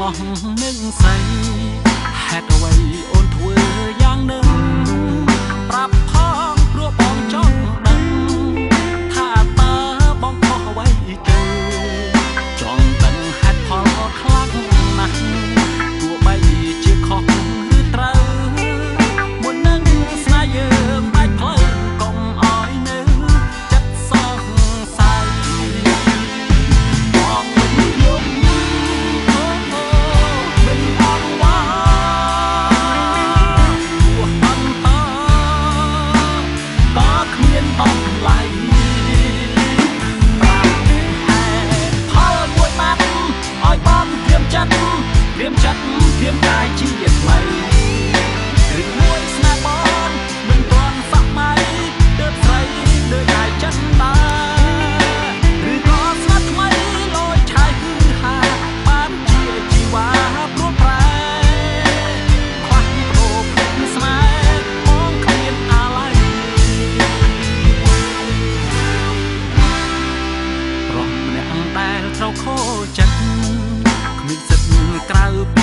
មកនឹងស្រីហេតុអ្វីអូនធ្វើយ៉ាងនឹងប្រាប់ផងព្រោះបងចង់ដឹងថាតើបងខុសអ្វីទៅចង់ដឹងហេតុផលខ្លាំងណាស់ទោះបីជាខុសឬត្រូវមុននឹងស្នេហ៍យើងបែកផ្លូវកុំឲ្យនៅចិត្តសង្ស័យបងមិនយំមិនអត់វ៉ាព្រោះអន្តក៏គ្មានបំឡៃប្រាក់ហេតុផលមួយម៉ាត់ឲ្យបងព្រាមចិត្តកាយជាថ្មីឬមួយស្នេហ៍បងមិនទាន់សម័យទើបស្រីដូចកាយចិត្តដែរឬក៏ស្នេហ៍ថ្មីលយឆាយគឺហាបានជាជីវ៉ាព្រោះប្រែខ្វះប្រភពស្នេហ៍បងគ្មានអាឡ័យប្រុសម្នាក់ដែលត្រូវខូចចិត្តគ្មានសិទ្ធិក្រៅ